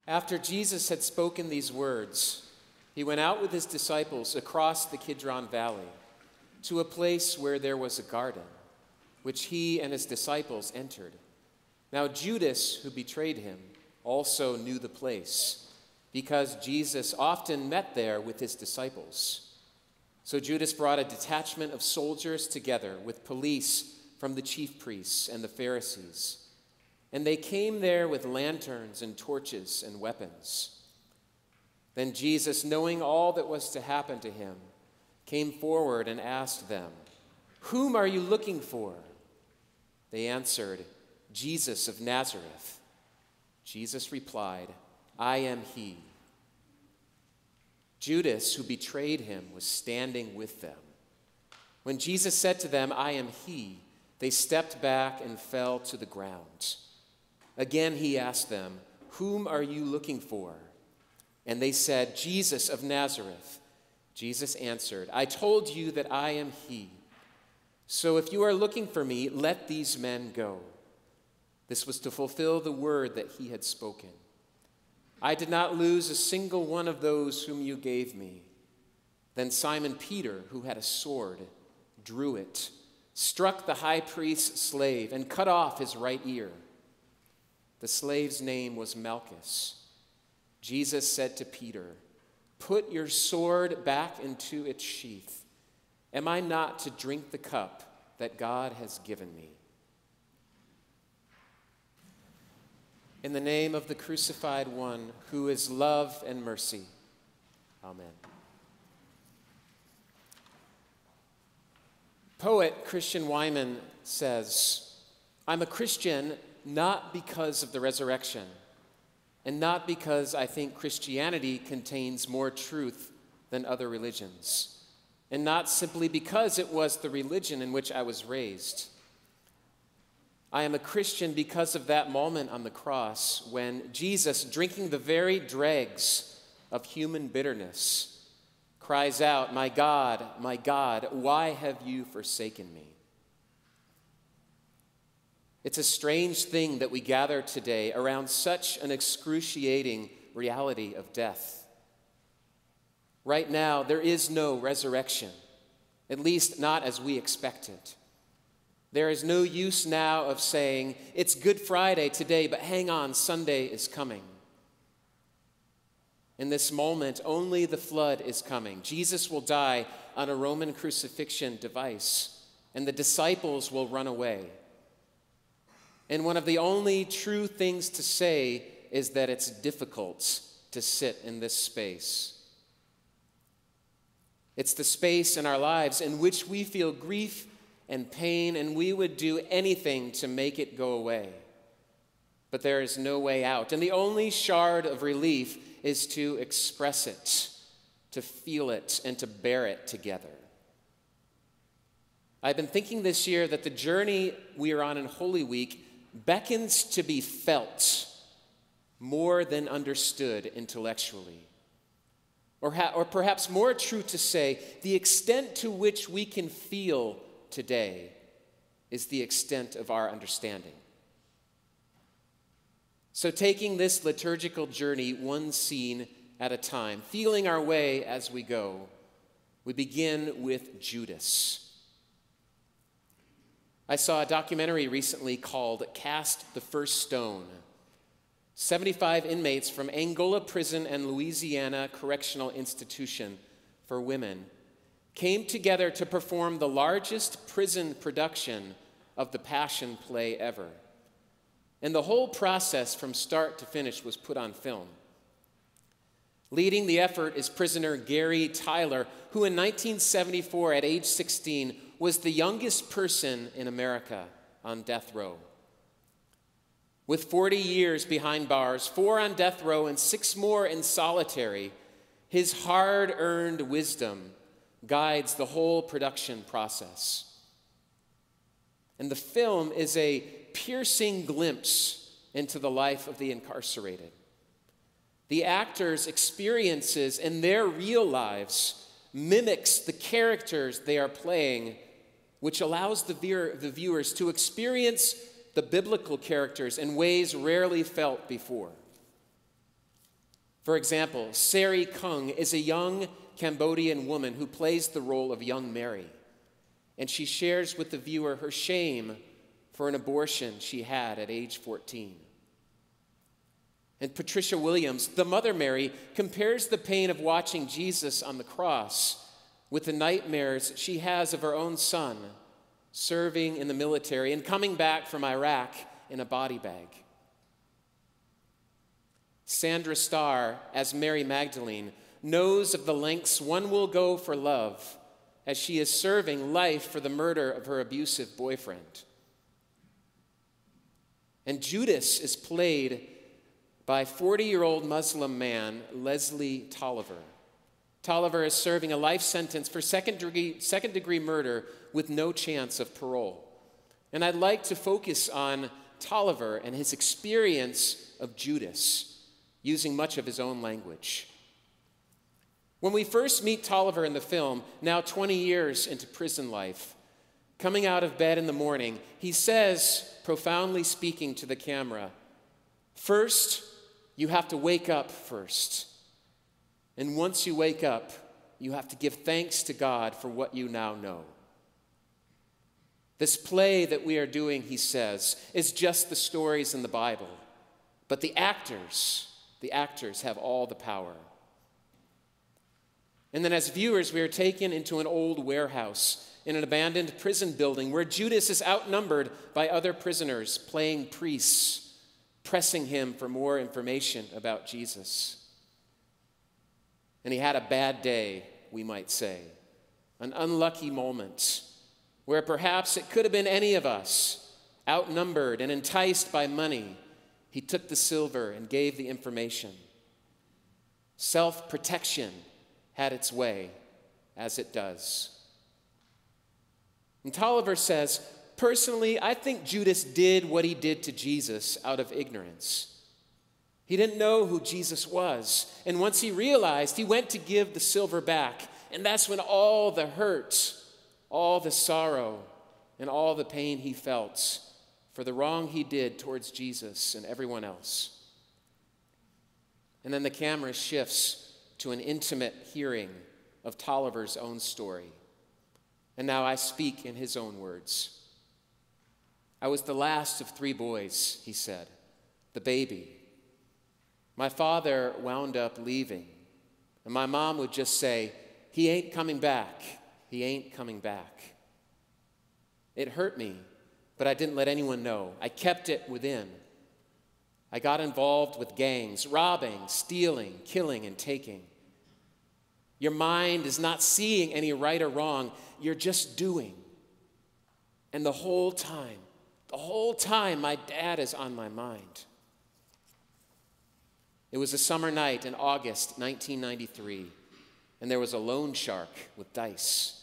After Jesus had spoken these words, he went out with his disciples across the Kidron Valley to a place where there was a garden, which he and his disciples entered. Now Judas, who betrayed him, also knew the place, because Jesus often met there with his disciples. So Judas brought a detachment of soldiers together with police from the chief priests and the Pharisees. And they came there with lanterns and torches and weapons. Then Jesus, knowing all that was to happen to him, came forward and asked them, "Whom are you looking for?" They answered, "Jesus of Nazareth." Jesus replied, "I am he." Judas, who betrayed him, was standing with them. When Jesus said to them, "I am he," they stepped back and fell to the ground. Again he asked them, "Whom are you looking for?" And they said, "Jesus of Nazareth." Jesus answered, "I told you that I am he. So if you are looking for me, let these men go." This was to fulfill the word that he had spoken. "I did not lose a single one of those whom you gave me." Then Simon Peter, who had a sword, drew it, struck the high priest's slave, and cut off his right ear. The slave's name was Malchus. Jesus said to Peter, "Put your sword back into its sheath. Am I not to drink the cup that God has given me?" In the name of the crucified one, who is love and mercy. Amen. Poet Christian Wyman says, "I'm a Christian not because of the resurrection, and not because I think Christianity contains more truth than other religions, and not simply because it was the religion in which I was raised. I am a Christian because of that moment on the cross when Jesus, drinking the very dregs of human bitterness, cries out, my God, why have you forsaken me?" It's a strange thing that we gather today around such an excruciating reality of death. Right now, there is no resurrection, at least not as we expect it. There is no use now of saying, it's Good Friday today, but hang on, Sunday is coming. In this moment, only the flood is coming. Jesus will die on a Roman crucifixion device, and the disciples will run away. And one of the only true things to say is that it's difficult to sit in this space. It's the space in our lives in which we feel grief and pain, and we would do anything to make it go away. But there is no way out. And the only shard of relief is to express it, to feel it, and to bear it together. I've been thinking this year that the journey we are on in Holy Week beckons to be felt more than understood intellectually. Or perhaps more true to say, the extent to which we can feel today is the extent of our understanding. So taking this liturgical journey one scene at a time, feeling our way as we go, we begin with Judas. I saw a documentary recently called Cast the First Stone. 75 inmates from Angola Prison and Louisiana Correctional Institution for Women came together to perform the largest prison production of the Passion play ever. And the whole process from start to finish was put on film. Leading the effort is prisoner Gary Tyler, who in 1974, at age 16, was the youngest person in America on death row. With 40 years behind bars, 4 on death row and 6 more in solitary, his hard-earned wisdom guides the whole production process. And the film is a piercing glimpse into the life of the incarcerated. The actors' experiences in their real lives mimics the characters they are playing, which allows the viewers to experience the biblical characters in ways rarely felt before. For example, Sari Kung is a young Cambodian woman who plays the role of young Mary, and she shares with the viewer her shame for an abortion she had at age 14. And Patricia Williams, the mother Mary, compares the pain of watching Jesus on the cross with the nightmares she has of her own son serving in the military and coming back from Iraq in a body bag. Sandra Starr, as Mary Magdalene, knows of the lengths one will go for love as she is serving life for the murder of her abusive boyfriend. And Judas is played by 40-year-old Muslim man Leslie Tolliver. Tolliver is serving a life sentence for second-degree murder with no chance of parole. And I'd like to focus on Tolliver and his experience of Judas, using much of his own language. When we first meet Tolliver in the film, now 20 years into prison life, coming out of bed in the morning, he says, profoundly speaking to the camera, "First, you have to wake up first. And once you wake up, you have to give thanks to God for what you now know." This play that we are doing, he says, is just the stories in the Bible. But the actors have all the power. And then as viewers, we are taken into an old warehouse in an abandoned prison building where Judas is outnumbered by other prisoners playing priests, pressing him for more information about Jesus. And he had a bad day, we might say, an unlucky moment where perhaps it could have been any of us, outnumbered and enticed by money. He took the silver and gave the information. Self-protection had its way, as it does. And Tolliver says, personally, I think Judas did what he did to Jesus out of ignorance. He didn't know who Jesus was. And once he realized, he went to give the silver back. And that's when all the hurt, all the sorrow, and all the pain he felt for the wrong he did towards Jesus and everyone else. And then the camera shifts to an intimate hearing of Tolliver's own story. And now I speak in his own words. "I was the last of 3 boys," he said, "the baby. My father wound up leaving, and my mom would just say, 'He ain't coming back. He ain't coming back.' It hurt me, but I didn't let anyone know. I kept it within. I got involved with gangs, robbing, stealing, killing, and taking. Your mind is not seeing any right or wrong. You're just doing. And the whole time, my dad is on my mind." It was a summer night in August 1993, and there was a loan shark with dice.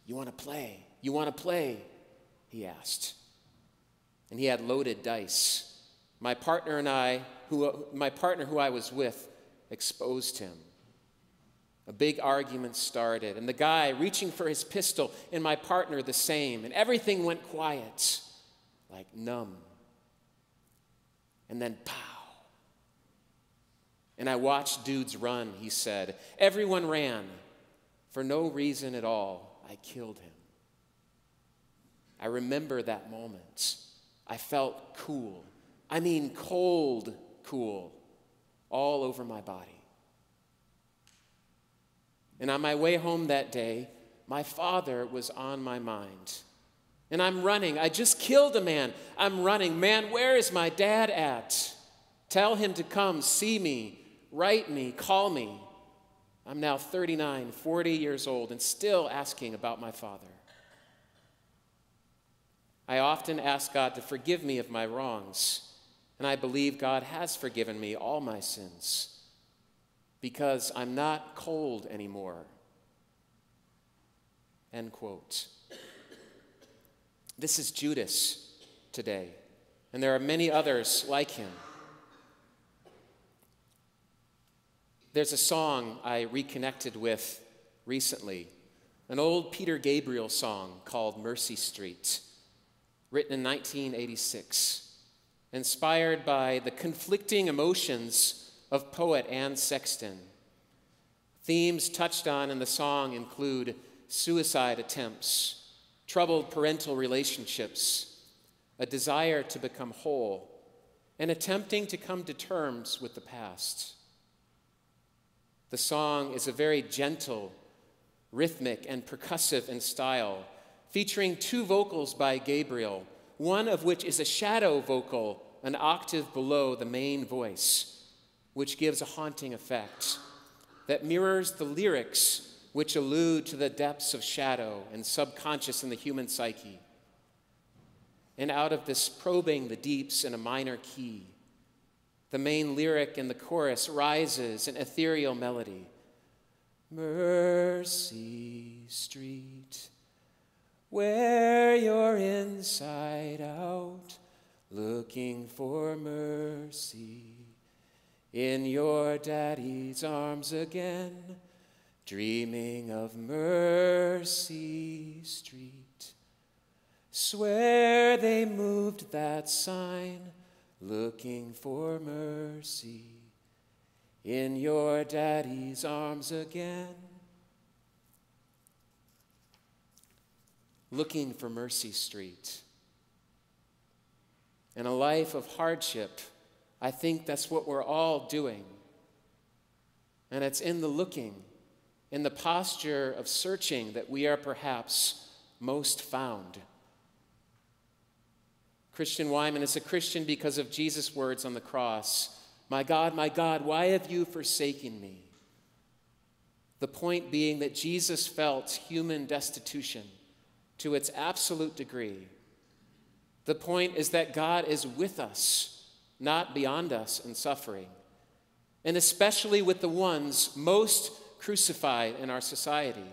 "You want to play? You want to play?" he asked. And he had loaded dice. My partner who I was with exposed him. A big argument started, and the guy reaching for his pistol, and my partner the same, and everything went quiet, like numb. And then pow. And I watched dudes run, he said. Everyone ran. For no reason at all, I killed him. I remember that moment. I felt cool. I mean cold cool, all over my body. And on my way home that day, my father was on my mind. And I'm running. I just killed a man. I'm running. Man, where is my dad at? Tell him to come see me, write me, call me. I'm now 39, 40 years old, and still asking about my father. I often ask God to forgive me of my wrongs, and I believe God has forgiven me all my sins because I'm not cold anymore. End quote. This is Judas today, and there are many others like him. There's a song I reconnected with recently, an old Peter Gabriel song called Mercy Street, written in 1986, inspired by the conflicting emotions of poet and sexton. Themes touched on in the song include suicide attempts, troubled parental relationships, a desire to become whole, and attempting to come to terms with the past. The song is a very gentle, rhythmic, and percussive in style, featuring 2 vocals by Gabriel, one of which is a shadow vocal, an octave below the main voice, which gives a haunting effect that mirrors the lyrics which allude to the depths of shadow and subconscious in the human psyche. And out of this probing the deeps in a minor key, the main lyric in the chorus rises in ethereal melody. Mercy Street, where you're inside out, looking for mercy, in your daddy's arms again, dreaming of Mercy Street. Swear they moved that sign, looking for mercy, in your daddy's arms again. Looking for Mercy Street. In a life of hardship, I think that's what we're all doing. And it's in the looking, in the posture of searching, that we are perhaps most found. Christian Wyman is a Christian because of Jesus' words on the cross. My God, why have you forsaken me? The point being that Jesus felt human destitution to its absolute degree. The point is that God is with us, not beyond us in suffering, and especially with the ones most crucified in our society.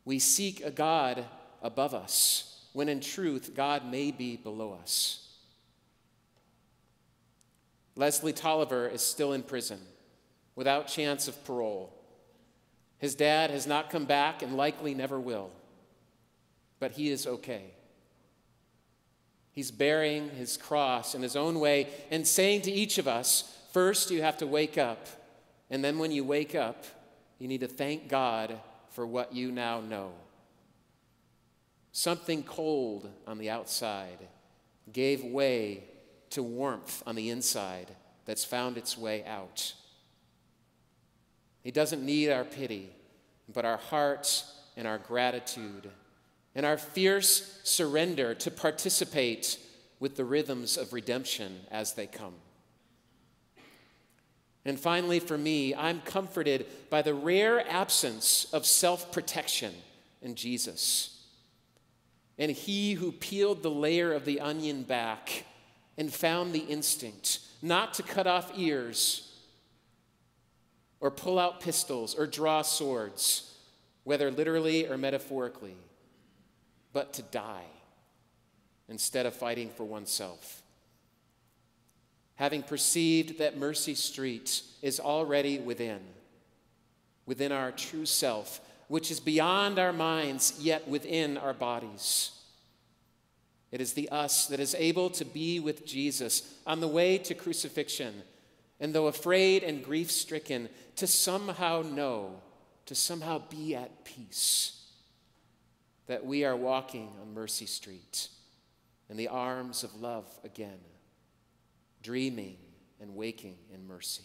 We seek a God above us, when in truth, God may be below us. Leslie Tolliver is still in prison, without chance of parole. His dad has not come back and likely never will, but he is okay. He's bearing his cross in his own way and saying to each of us, first you have to wake up, and then when you wake up, you need to thank God for what you now know. Something cold on the outside gave way to warmth on the inside that's found its way out. He doesn't need our pity, but our hearts and our gratitude and our fierce surrender to participate with the rhythms of redemption as they come. And finally, for me, I'm comforted by the rare absence of self-protection in Jesus. And he who peeled the layer of the onion back and found the instinct not to cut off ears or pull out pistols or draw swords, whether literally or metaphorically, but to die instead of fighting for oneself. Having perceived that Mercy Street is already within our true self, which is beyond our minds, yet within our bodies. It is the us that is able to be with Jesus on the way to crucifixion, and though afraid and grief-stricken, to somehow know, to somehow be at peace, that we are walking on Mercy Street in the arms of love again, dreaming and waking in mercy.